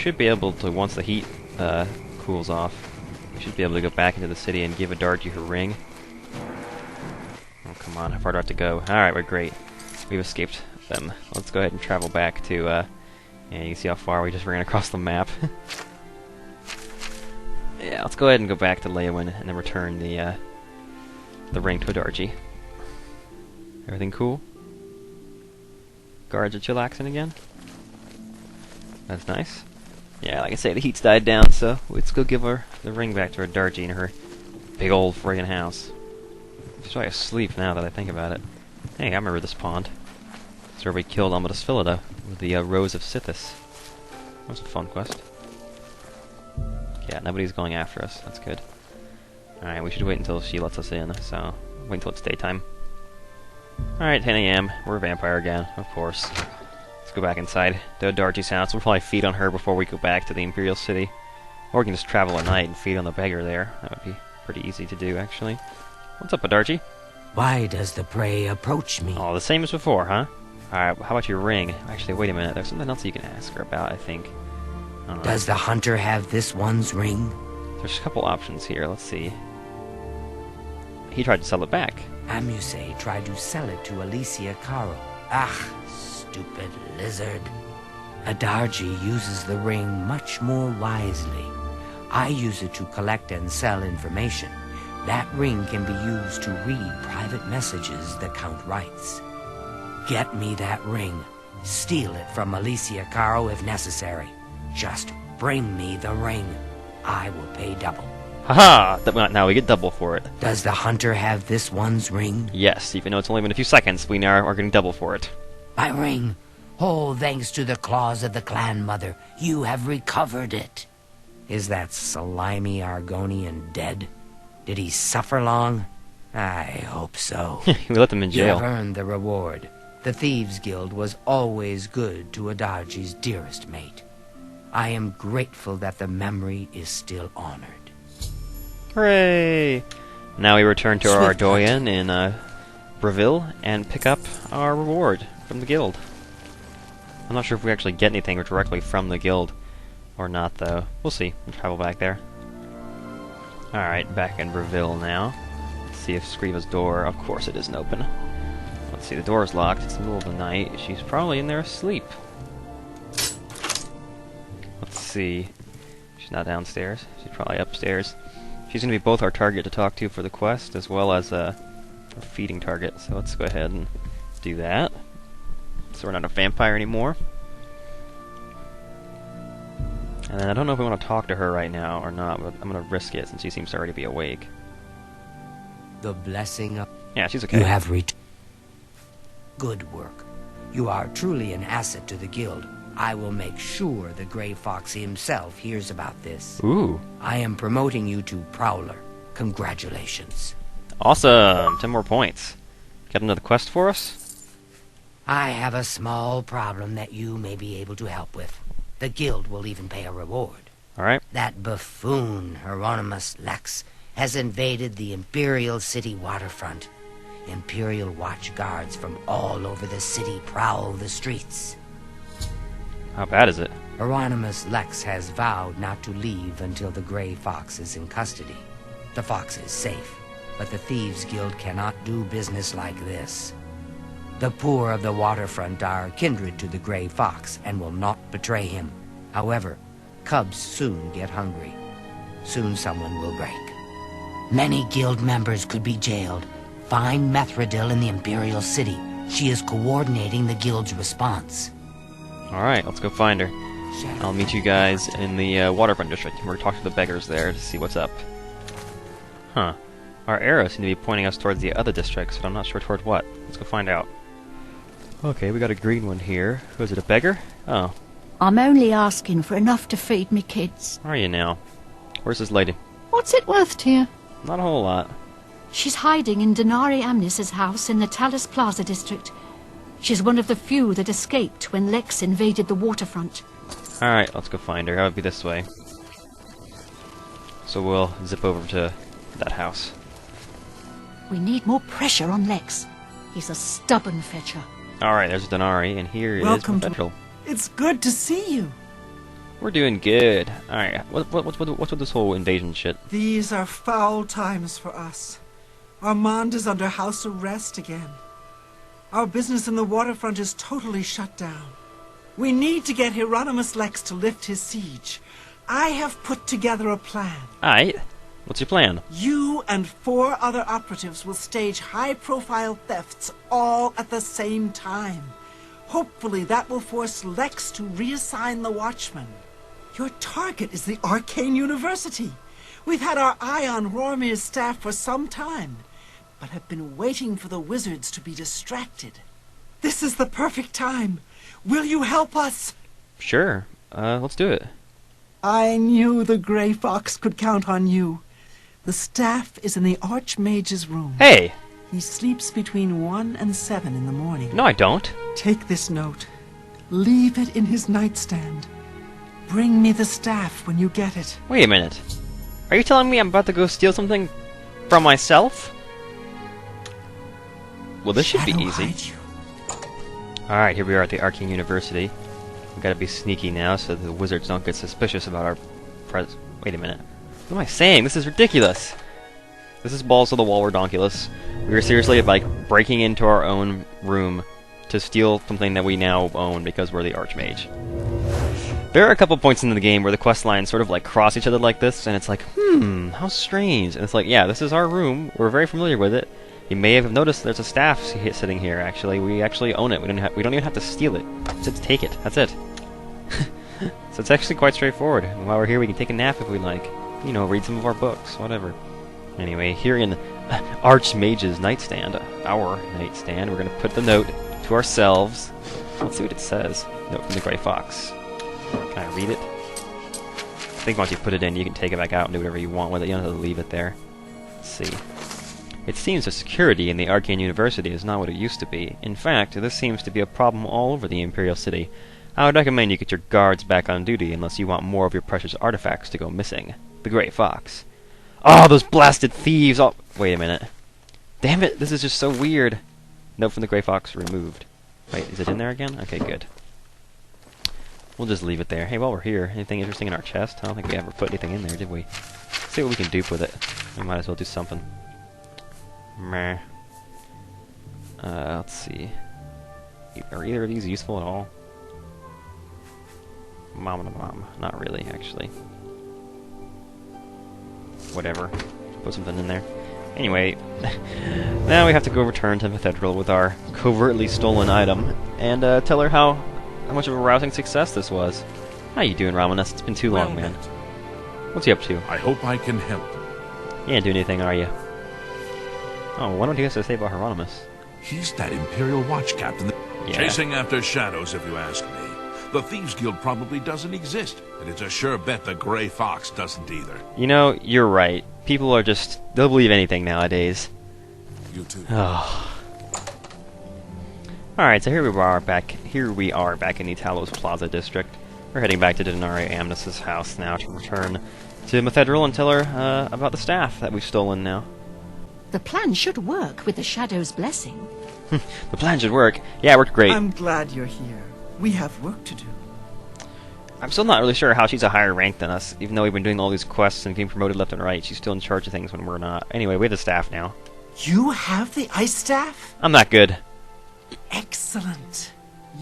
should be able to, once the heat cools off, we should be able to go back into the city and give Adarji her ring. Oh, come on, how far do I have to go? Alright, we're great. We've escaped them. Let's go ahead and travel back to, and you can see how far we just ran across the map. Yeah, let's go ahead and go back to Leowin and then return the ring to Adarji. Everything cool? Guards are chillaxing again? That's nice. Yeah, like I say, the heat's died down, so let's go give her the ring back to her Darji in her big old friggin' house. She's probably asleep now that I think about it. Hey, I remember this pond. It's where we killed Amadis Philida with the Rose of Sithis. That was a fun quest. Yeah, nobody's going after us. That's good. Alright, we should wait until she lets us in, so wait until it's daytime. Alright, 10 AM. We're a vampire again, of course. Let's go back inside to Adarji's house. We'll probably feed on her before we go back to the Imperial City. Or we can just travel at night and feed on the beggar there. That would be pretty easy to do, actually. What's up, Adarji? Why does the prey approach me? Oh, the same as before, huh? Alright, how about your ring? Actually, wait a minute. There's something else you can ask her about, I think. I don't know. Does the hunter have this one's ring? There's a couple options here. Let's see. He tried to sell it back. Amuse tried to sell it to Alicia Caro. Ah, stupid lizard. Adarji uses the ring much more wisely. I use it to collect and sell information. That ring can be used to read private messages the Count writes. Get me that ring. Steal it from Alicia Caro if necessary. Just bring me the ring. I will pay double. Haha! Now we get double for it. Does the hunter have this one's ring? Yes, even though it's only been a few seconds, we now are getting double for it. My ring. Oh, thanks to the claws of the clan mother, you have recovered it. Is that slimy Argonian dead? Did he suffer long? I hope so. We let them in jail. You have earned the reward. The Thieves Guild was always good to Adarji's dearest mate. I am grateful that the memory is still honored. Hooray! Now we return to our Ardoyan in Breville and pick up our reward from the guild. I'm not sure if we actually get anything directly from the guild or not, though. We'll see. We'll travel back there. Alright, back in Breville now. Let's see if Skriva's door... Of course it isn't open. Let's see, the door is locked. It's the middle of the night. She's probably in there asleep. Let's see. She's not downstairs. She's probably upstairs. She's going to be both our target to talk to for the quest, as well as a feeding target. So let's go ahead and do that. So we're not a vampire anymore. And then I don't know if we want to talk to her right now or not, but I'm going to risk it since she seems to already be awake. The blessing of... Yeah, she's okay. You have good work. You are truly an asset to the guild. I will make sure the Grey Fox himself hears about this. Ooh. I am promoting you to Prowler. Congratulations. Awesome! 10 more points. Got another quest for us? I have a small problem that you may be able to help with. The guild will even pay a reward. Alright. That buffoon, Hieronymus Lex, has invaded the Imperial City waterfront. Imperial watch guards from all over the city prowl the streets. How bad is it? Hieronymus Lex has vowed not to leave until the Grey Fox is in custody. The fox is safe, but the Thieves Guild cannot do business like this. The poor of the waterfront are kindred to the Grey Fox and will not betray him. However, cubs soon get hungry. Soon someone will break. Many guild members could be jailed. Find Methridil in the Imperial City. She is coordinating the guild's response. Alright, let's go find her. I'll meet you guys in the waterfront district. We're talking to the beggars there to see what's up. Huh. Our arrows seem to be pointing us towards the other districts, but I'm not sure toward what. Let's go find out. Okay, we got a green one here. Who is it, a beggar? Oh. I'm only asking for enough to feed me kids. Are you now? Where's this lady? What's it worth to you? Not a whole lot. She's hiding in Denari Amnis's house in the Talus Plaza district. She's one of the few that escaped when Lex invaded the waterfront. Alright, let's go find her. That would be this way. So we'll zip over to that house. We need more pressure on Lex. He's a stubborn fetcher. Alright, there's Denari, and here Welcome is Mephiel. It's good to see you. We're doing good. Alright, what's with this whole invasion shit? These are foul times for us. Armand is under house arrest again. Our business in the waterfront is totally shut down. We need to get Hieronymus Lex to lift his siege. I have put together a plan. Alright, what's your plan? You and 4 other operatives will stage high-profile thefts all at the same time. Hopefully that will force Lex to reassign the Watchman. Your target is the Arcane University. We've had our eye on Rormir's staff for some time, but have been waiting for the wizards to be distracted. This is the perfect time. Will you help us? Sure, let's do it. I knew the Grey Fox could count on you. The staff is in the Archmage's room. Hey! He sleeps between 1 and 7 in the morning. No, I don't. Take this note. Leave it in his nightstand. Bring me the staff when you get it. Wait a minute. Are you telling me I'm about to go steal something from myself? Well, this should be Shadow easy. hide you. Alright, here we are at the Arcane University. We gotta be sneaky now so the wizards don't get suspicious about our Wait a minute. What am I saying? This is ridiculous! This is balls to the wall redonkulous. We were seriously like breaking into our own room to steal something that we now own because we're the Archmage. There are a couple points in the game where the quest lines sort of like cross each other like this, and it's like, how strange. And it's like, yeah, this is our room. We're very familiar with it. You may have noticed there's a staff sitting here, actually. We actually own it. We don't even have to steal it. Just take it. That's it. So it's actually quite straightforward. And while we're here, we can take a nap if we like. You know, read some of our books, whatever. Anyway, here in Archmage's nightstand, our nightstand, we're going to put the note to ourselves. Let's see what it says. Note from the Grey Fox. Can I read it? I think once you put it in, you can take it back out and do whatever you want with it. You don't have to leave it there. Let's see. It seems the security in the Arcane University is not what it used to be. In fact, this seems to be a problem all over the Imperial City. I would recommend you get your guards back on duty unless you want more of your precious artifacts to go missing. The Grey Fox. Oh, those blasted thieves! Oh, wait a minute. Damn it, this is just so weird. Note from the Grey Fox removed. Wait, is it in there again? Okay, good. We'll just leave it there. Hey, while we're here, anything interesting in our chest? I don't think we ever put anything in there, did we? Let's see what we can dupe with it. We might as well do something. Meh. Let's see. Are either of these useful at all? Mom. Not really, actually. Whatever. Put something in there. Anyway, now we have to go return to Cathedral with our covertly stolen item and tell her how much of a rousing success this was. How you doing, Romanus? It's been too long, man. What's he up to? I hope I can help. You ain't doing anything, are you? Oh, what don't you have to say about Hieronymus? He's that Imperial Watch Captain. Yeah. Chasing after shadows, if you ask me. The Thieves Guild probably doesn't exist, and it's a sure bet the Grey Fox doesn't either. You know, you're right. People are just... they'll believe anything nowadays. You too. Oh. Alright, so here we are back in the Talos Plaza district. We're heading back to Denari Amnes's house now to return to Cathedral and tell her about the staff that we've stolen now. The plan should work with the Shadow's blessing. The plan should work. Yeah, it worked great. I'm glad you're here. We have work to do. I'm still not really sure how she's a higher rank than us, even though we've been doing all these quests and being promoted left and right. She's still in charge of things when we're not. Anyway, we have the staff now. You have the ice staff? I'm not good. Excellent.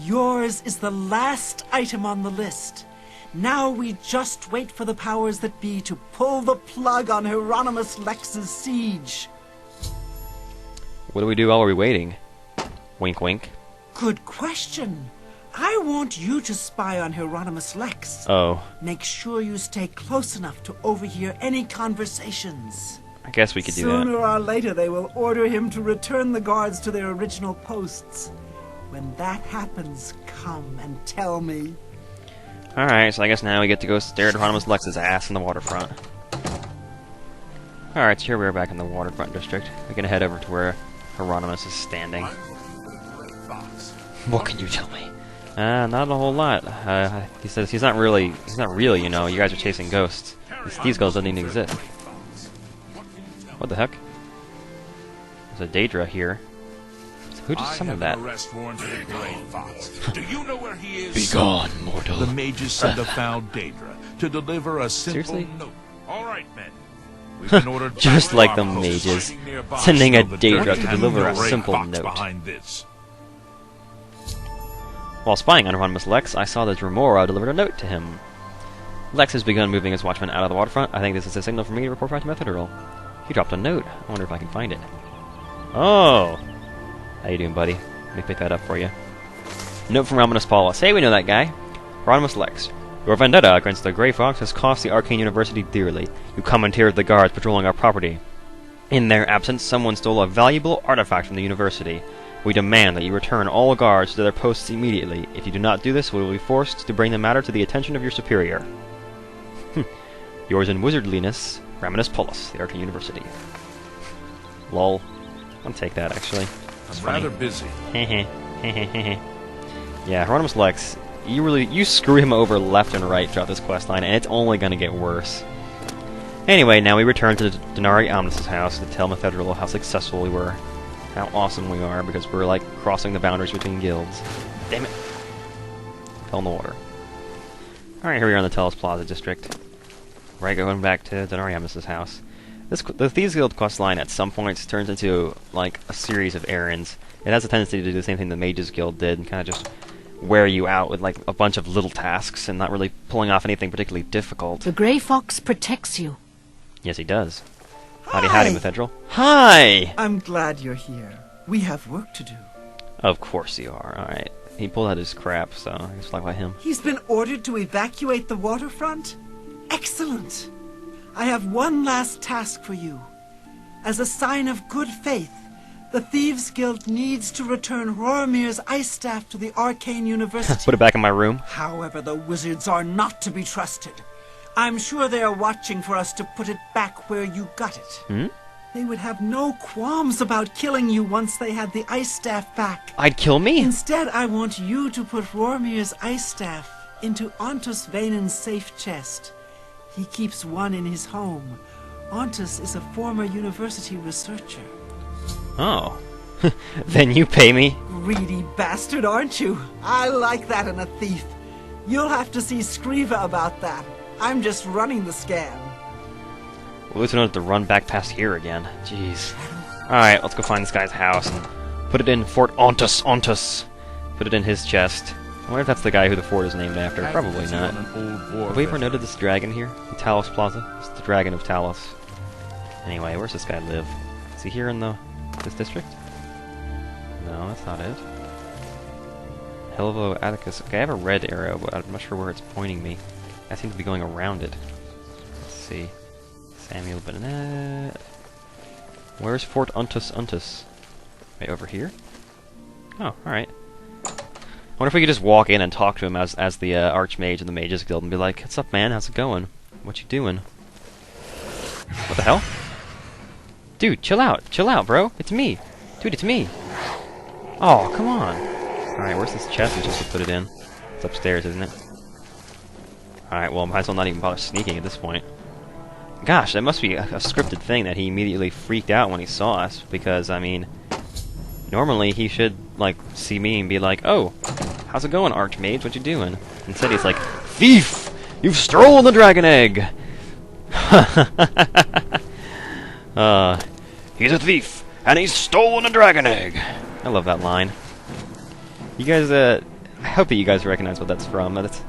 Yours is the last item on the list. Now we just wait for the powers that be to pull the plug on Hieronymus Lex's siege. What do we do while we're waiting? Wink, wink. Good question. I want you to spy on Hieronymus Lex. Oh. Make sure you stay close enough to overhear any conversations. I guess we could do Sooner that. or later they will order him to return the guards to their original posts. When that happens, come and tell me. Alright, so I guess now we get to go stare at Hieronymus Lex's ass in the waterfront. Alright, so here we are back in the waterfront district. We're gonna head over to where Hieronymus is standing. What can you tell me? Not a whole lot. He says he's not real, you know. You guys are chasing ghosts. These ghosts don't even exist. What the heck? There's a Daedra here. Who just summoned that? An arrest warrant for the Gray Fox. Do you know where he is? Be gone, mortal. The mages sent a foul Daedra to deliver a simple Seriously? note. All right, men. We've been ordered Just back to like our the posts mages, hiding nearby, sending a so the Daedra dirty to deliver a Gray simple Fox note. behind this. While spying on Hieronymus Lex, I saw that Remora delivered a note to him. Lex has begun moving his watchmen out of the waterfront. I think this is a signal for me to report back to Methadral. He dropped a note. I wonder if I can find it. Oh! How you doing, buddy? Let me pick that up for you. Note from Romanus Paulus. Hey, we know that guy. Hieronymus Lex. Your vendetta against the Grey Fox has cost the Arcane University dearly. You commandeered the guards patrolling our property. In their absence, someone stole a valuable artifact from the university. We demand that you return all guards to their posts immediately. If you do not do this, we will be forced to bring the matter to the attention of your superior. Yours in wizardliness, Romanus Paulus, the Arcane University. Lol. I'll take that, actually. I'm rather busy. Yeah, Hieronymus Lex, you screw him over left and right throughout this questline, and it's only gonna get worse. Anyway, now we return to Denari Omnis's house to tell Methadral how successful we were. How awesome we are, because we're, like, crossing the boundaries between guilds. Damn it! Fell in the water. Alright, here we are in the Talos Plaza district. Right, going back to Denari Omnis's house. The Thieves Guild quest line at some points turns into, like, a series of errands. It has a tendency to do the same thing the Mages Guild did, and kind of just wear you out with, like, a bunch of little tasks, and not really pulling off anything particularly difficult. The Grey Fox protects you. Yes, he does. Hi. Howdy, Methadral. Hi! I'm glad you're here. We have work to do. Of course you are, alright. He pulled out his crap, so I guess like him. He's been ordered to evacuate the waterfront? Excellent! I have one last task for you. As a sign of good faith, the Thieves Guild needs to return Roromir's ice staff to the Arcane University. Put it back in my room. However, the wizards are not to be trusted. I'm sure they are watching for us to put it back where you got it. Hmm? They would have no qualms about killing you once they had the ice staff back. I'd kill me? Instead, I want you to put Roromir's ice staff into Ontus Vaynon's safe chest. He keeps one in his home. Ontus is a former university researcher. Oh. Then you pay me. Greedy bastard, aren't you? I like that in a thief. You'll have to see Skriva about that. I'm just running the scan. Well, at least we don't have to run back past here again. Jeez. Alright, let's go find this guy's house and put it in Fort Ontus. Put it in his chest. I wonder if that's the guy who the fort is named after. Probably not. Have we ever noted this dragon here? The Talos Plaza? It's the Dragon of Talos. Anyway, where's this guy live? Is he here in this district? No, that's not it. Helvo Atticus. Okay, I have a red arrow, but I'm not sure where it's pointing me. I seem to be going around it. Let's see. Samuel Bennett. Where's Fort Ontus? Right over here? Oh, alright. I wonder if we could just walk in and talk to him as the Archmage of the Mages Guild and be like, "What's up, man? How's it going? What you doing?" What the hell? Dude, chill out, bro. It's me. Dude, it's me. Oh, come on. Alright, where's this chest we're supposed to put it in? It's upstairs, isn't it? Alright, well, might as well not even bother sneaking at this point. Gosh, that must be a scripted thing that he immediately freaked out when he saw us, because, I mean, normally he should, like, see me and be like, "Oh, how's it going, Archmage? What you doing?" Instead he's like, "Thief! You've stolen the dragon egg!" He's a thief, and he's stolen a dragon egg! I love that line. You guys, I hope that you guys recognize what that's from. That's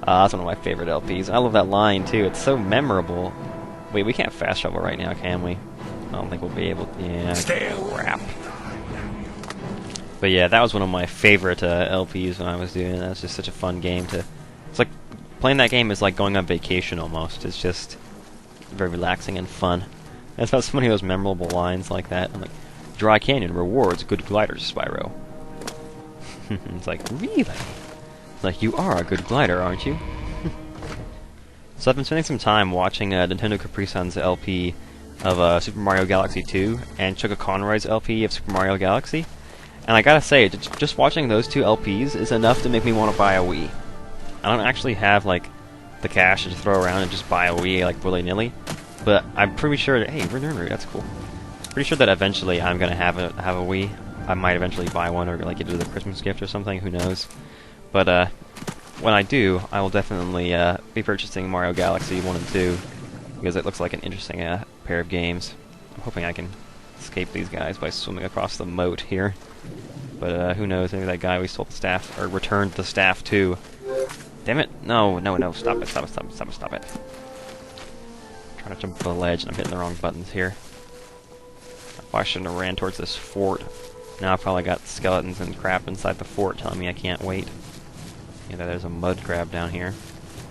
one of my favorite LPs. I love that line, too. It's so memorable. Wait, we can't fast travel right now, can we? I don't think we'll be able to. Yeah, crap. But yeah, that was one of my favorite LPs when I was doing it. That was just such a fun game to... It's like, playing that game is like going on vacation almost. It's just very relaxing and fun. That's how so many of those memorable lines like that. I'm like, Dry Canyon rewards good gliders, Spyro. It's like, really? It's like, you are a good glider, aren't you? So I've been spending some time watching Nintendo Capri-Sun's LP of Super Mario Galaxy 2 and Chuka Conroy's LP of Super Mario Galaxy. And I gotta say, just watching those two LPs is enough to make me want to buy a Wii. I don't actually have, like, the cash to just throw around and just buy a Wii, like, willy-nilly. But I'm pretty sure that, hey, that's cool. Pretty sure that eventually I'm gonna have a Wii. I might eventually buy one or like get it as a Christmas gift or something. Who knows? But when I do, I will definitely be purchasing Mario Galaxy 1 and 2 because it looks like an interesting pair of games. I'm hoping I can escape these guys by swimming across the moat here. But who knows? Maybe that guy we stole the staff or returned the staff to. Damn it! No! Stop it! Stop it! I'm trying to jump the ledge and I'm hitting the wrong buttons here. I shouldn't have ran towards this fort. Now I've probably got skeletons and crap inside the fort telling me I can't wait. Yeah, there's a mud crab down here.